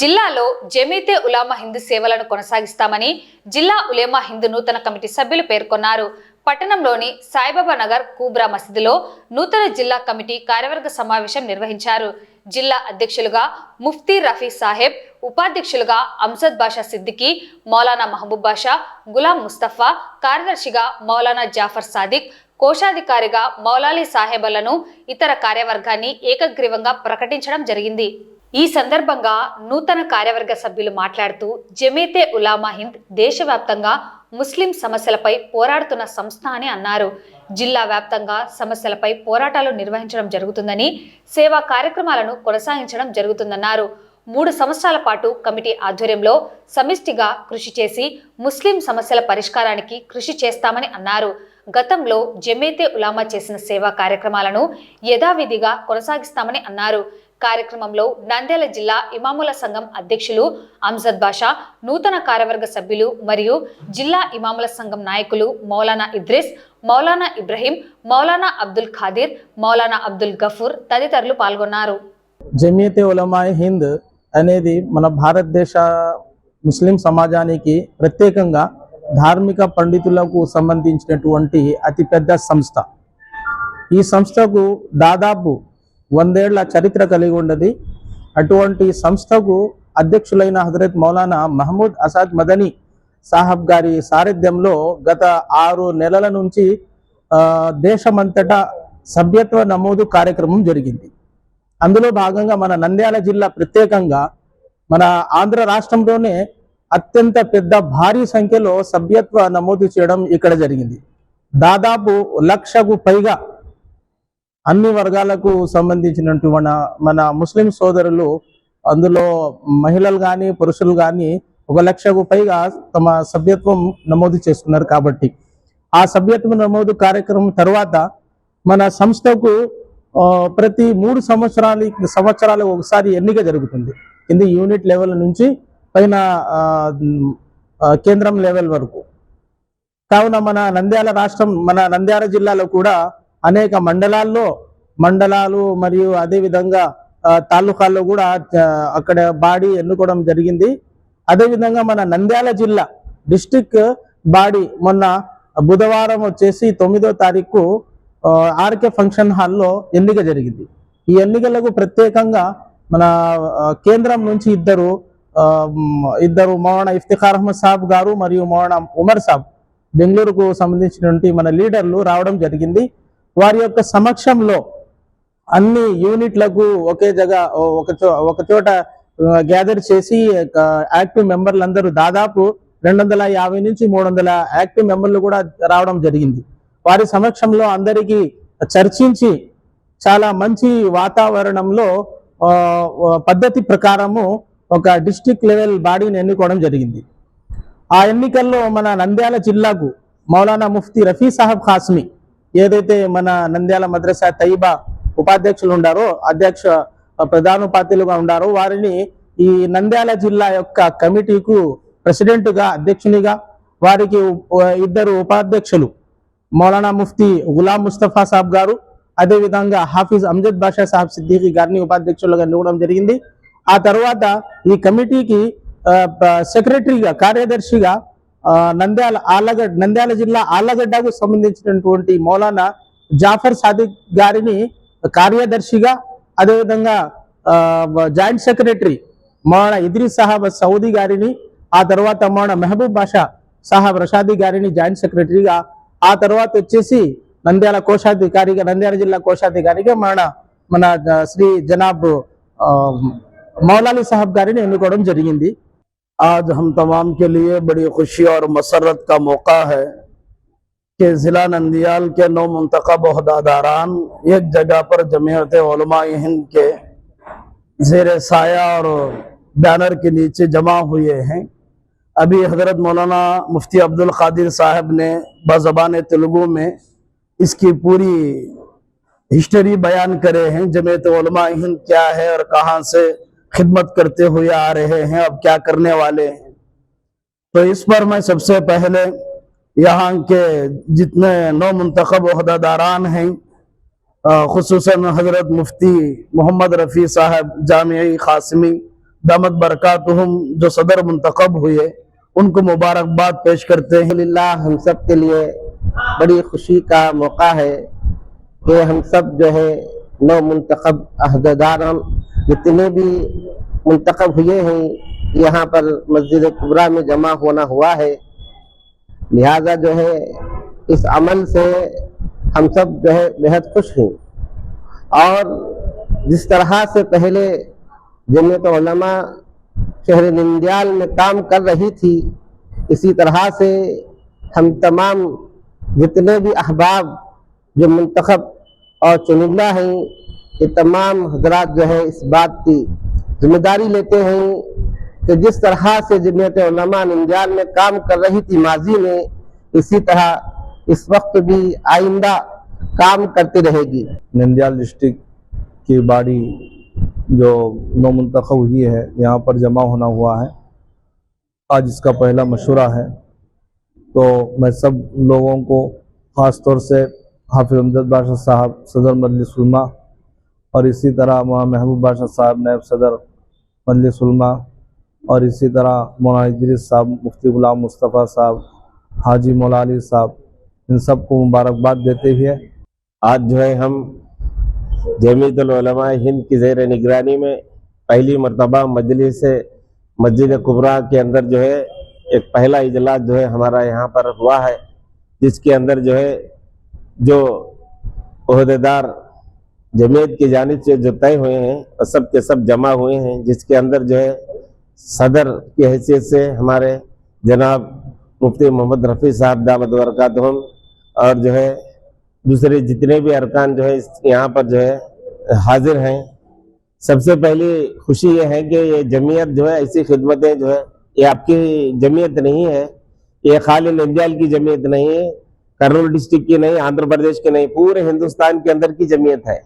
జిల్లాలో జమీతే ఉలామా హింద్ సేవలను కొనసాగిస్తామని జిల్లా ఉలేమా హింద్ నూతన కమిటీ సభ్యులు పేర్కొన్నారు. పట్టణంలోని సాయిబాబా నగర్ కూబ్రా మసీదులో నూతన జిల్లా కమిటీ కార్యవర్గ సమావేశం నిర్వహించారు. జిల్లా అధ్యక్షులుగా ముఫ్తీ రఫీ సాహెబ్, ఉపాధ్యక్షులుగా అంజద్ బాషా సిద్దికి, మౌలానా మహబూబ్ బాషా, గులాం ముస్తఫా, కార్యదర్శిగా మౌలానా జాఫర్ సాదిక్, కోశాధికారిగా మౌలాలి సాహెబలను ఇతర కార్యవర్గాన్ని ఏకగ్రీవంగా ప్రకటించడం జరిగింది. ఈ సందర్భంగా నూతన కార్యవర్గ సభ్యులు మాట్లాడుతూ జమీతే ఉలామా హింద్ దేశవ్యాప్తంగా ముస్లిం సమస్యలపై పోరాడుతున్న సంస్థ అని అన్నారు. జిల్లా వ్యాప్తంగా సమస్యలపై పోరాటాలు నిర్వహించడం జరుగుతుందని, సేవా కార్యక్రమాలను కొనసాగించడం జరుగుతుందన్నారు. 3 సంవత్సరాల పాటు కమిటీ ఆధ్వర్యంలో సమిష్టిగా కృషి చేసి ముస్లిం సమస్యల పరిష్కారానికి కృషి చేస్తామని అన్నారు. గతంలో జమీతే ఉలామా చేసిన సేవా కార్యక్రమాలను యథావిధిగా కొనసాగిస్తామని అన్నారు. కార్యక్రమంలో నంద్యాల జిల్లా ఇమాముల సంఘం అధ్యక్షులు అంజద్ బాషా, నూతన కార్యవర్గ సభ్యులు మరియు జిల్లా ఇమాముల సంఘం నాయకులు మౌలానా ఇద్రిస్, మౌలానా ఇబ్రహీం, మౌలానా అబ్దుల్ ఖాదిర్, మౌలానా అబ్దుల్ గఫూర్ తదితరులు పాల్గొన్నారు. జమీతే ఉలమా హింద్ అనేది మన భారతదేశ ముస్లిం సమాజానికి ప్రత్యేకంగా ధార్మిక పండితులకు సంబంధించినటువంటి అతిపెద్ద సంస్థ. ఈ సంస్థకు దాదాపు 100 ఏళ్ల చరిత్ర కలిగి ఉన్నది. అటువంటి సంస్థకు అధ్యక్షులైన హజరత్ మౌలానా మహమూద్ అసాద్ మదనీ సాహబ్ గారి సారథ్యంలో గత 6 నెలల నుంచి దేశమంతటా సభ్యత్వ నమోదు కార్యక్రమం జరిగింది. అందులో భాగంగా మన నంద్యాల జిల్లా ప్రత్యేకంగా మన ఆంధ్ర రాష్ట్రంలోనే అత్యంత పెద్ద భారీ సంఖ్యలో సభ్యత్వ నమోదు చేయడం ఇక్కడ జరిగింది. దాదాపు 1,00,000కు పైగా అన్ని వర్గాలకు సంబంధించినటువంటి మన ముస్లిం సోదరులు, అందులో మహిళలు కానీ పురుషులు కానీ 1,00,000కు పైగా తమ సభ్యత్వం నమోదు చేసుకున్నారు. కాబట్టి ఆ సభ్యత్వ నమోదు కార్యక్రమం తర్వాత మన సంస్థకు ప్రతి 3 సంవత్సరాలకు ఒకసారి ఎన్నిక జరుగుతుంది. కింది యూనిట్ లెవెల్ నుంచి పైన కేంద్రం లెవెల్ వరకు. కావున మన నంద్యాల జిల్లాలో కూడా అనేక మండలాలు మరియు అదేవిధంగా తాలూకాల్లో కూడా అక్కడ బాడీ ఎన్నుకోవడం జరిగింది. అదేవిధంగా మన నంద్యాల జిల్లా డిస్టిక్ బాడీ మొన్న బుధవారం వచ్చేసి 9వ తారీఖు ఆర్కే ఫంక్షన్ హాల్లో ఎన్నిక జరిగింది. ఈ ఎన్నికలకు ప్రత్యేకంగా మన కేంద్రం నుంచి ఇద్దరు మౌలానా ఇఫ్తిఖార్ అహ్మద్ సాబ్ గారు మరియు మౌలానా ఉమర్ సాబ్ బెంగళూరుకు సంబంధించినటువంటి మన లీడర్లు రావడం జరిగింది. వారి యొక్క సమక్షంలో అన్ని యూనిట్లకు ఒక చోట గ్యాదర్ చేసి యాక్టివ్ మెంబర్లందరూ దాదాపు 250 నుంచి 300 యాక్టివ్ మెంబర్లు కూడా రావడం జరిగింది. వారి సమక్షంలో అందరికీ చర్చించి చాలా మంచి వాతావరణంలో పద్ధతి ప్రకారము ఒక డిస్ట్రిక్ట్ లెవెల్ బాడీని ఎన్నుకోవడం జరిగింది. ఆ ఎన్నికల్లో మన నంద్యాల జిల్లాకు మౌలానా ముఫ్తీ రఫీ సాహబ్ ఖాస్మీ, ఏదైతే మన నంద్యాల మద్రసా తయ్యిబా ఉపాధ్యక్షులు ఉండారో, ప్రధానోపాధ్యాయులుగా ఉండారో, వారిని ఈ నంద్యాల జిల్లా యొక్క కమిటీకు ప్రెసిడెంట్గా, అధ్యక్షునిగా, వారికి 2 ఉపాధ్యక్షులు మౌలానా ముఫ్తీ గులాం ముస్తఫా సాబ్ గారు, అదేవిధంగా హాఫీజ్ అంజద్ బాషా సాహబ్ సిద్దికి గారిని ఉపాధ్యక్షులుగా నిలవడం జరిగింది. ఆ తర్వాత ఈ కమిటీకి సెక్రటరీగా, కార్యదర్శిగా నంద్యాల జిల్లా ఆళ్లగడ్డకు సంబంధించినటువంటి మౌలానా జాఫర్ సాదిక్ గారిని కార్యదర్శిగా, అదేవిధంగా joint secretary Maulana Idris sahab Saudi గారిని, ఆ తర్వాత మౌలానా మహబూబ్ బాషా సాహబ్ రషాదీ గారిని జాయింట్ సెక్రటరీగా, ఆ తర్వాత వచ్చేసి నంద్యాల జిల్లా కోశాధికారిగా మన శ్రీ జనాబ్ మౌలాలి साहब गारी ने एन्नुकोवడం జరిగింది. आज हम तमाम के लिए बड़ी खुशी और मसरत का मौका है कि जिला नंदियाल के 9 मुंतखब ओहदेदारान एक जगह पर जमीयत उलमा हिंद के ज़ेर साया और बैनर के नीचे जमा हुए हैं। अभी हजरत मौलाना मुफ्ती अब्दुल खादिर साहब ने बज़बान तेलुगु में इसकी पूरी हिस्ट्री बयान करे हैं। जमीयत उलमा हिंद क्या है और कहाँ से खिदमत करते हुए आ रहे हैं, अब क्या करने वाले हैं। तो इस पर मैं सबसे पहले यहाँ के जितने 9 मुंतखब ओहदेदारान हैं, खुसूसन हजरत मुफ्ती मोहम्मद रफ़ी साहब जामिई क़ासिमी, दामत बरकातुहुम जो सदर मुंतखब हुए उनको मुबारकबाद पेश करते हैं। अल्हम्दुलिल्लाह हम सब के लिए बड़ी खुशी का मौका है कि हम सब जो है नौ मुंतखब अहदेदार जितने भी मुंतखब हुए हैं यहाँ पर मस्जिद कुबरा में जमा होना हुआ है। लिहाजा जो है इस अमल से हम सब जो है बेहद खुश हैं। और जिस तरह से पहले जमीयत उलमा शहर नंदियाल में काम कर रही थी, इसी तरह से हम तमाम जितने भी अहबाब जो मुंतखब और चुनिंदा हैं, ये तमाम हजरात जो है इस बात की जिम्मेदारी लेते हैं कि जिस तरह से जमीयत उलमा नंदियाल में काम कर रही थी माजी में, इसी तरह इस वक्त भी आइंदा काम करती रहेगी। नंदियाल डिस्ट्रिक्ट की बॉडी जो नौ मुंतखब हुई है यहाँ पर जमा होना हुआ है। आज इसका पहला मशवरा है, तो मैं सब लोगों को ख़ास तौर से हाफिज़ अमजद बादशाह साहब सदर मजलिस उलमा और इसी तरह मौलाना महबूब बादशाह साहब नायब सदर मजलिस उलमा और इसी तरह मौलाना इदरीस साहब, मुफ्ती गुलाम मुस्तफ़ा साहब, हाजी मौला अली साहब, इन सबको मुबारकबाद देते हुए आज जो है हम जमीयतुल उलमा हिंद की ज़ेर निगरानी में पहली मरतबा मस्जिद कुबरा के अंदर जो है एक पहला इजलास जो है हमारा यहाँ पर हुआ है, जिसके अंदर जो है जो ओहदेदार जमीयत की जानिब से जो तय हुए हैं और सब के सब जमा हुए हैं, जिसके अंदर जो है सदर की हैसियत से हमारे जनाब मुफ्ती मोहम्मद रफ़ी साहब दामत बरकातुहुम और जो है दूसरे जितने भी अरकान जो है यहाँ पर जो है हाजिर हैं। सबसे पहली खुशी ये है कि ये जमीयत जो है ऐसी खिदमतें जो है ये आपकी जमीयत नहीं है, ये खाली नंदियाल की जमीयत नहीं है, कर्नूल डिस्ट्रिक्ट की नहीं, आंध्र प्रदेश की नहीं, पूरे हिंदुस्तान के अंदर की जमीयत है।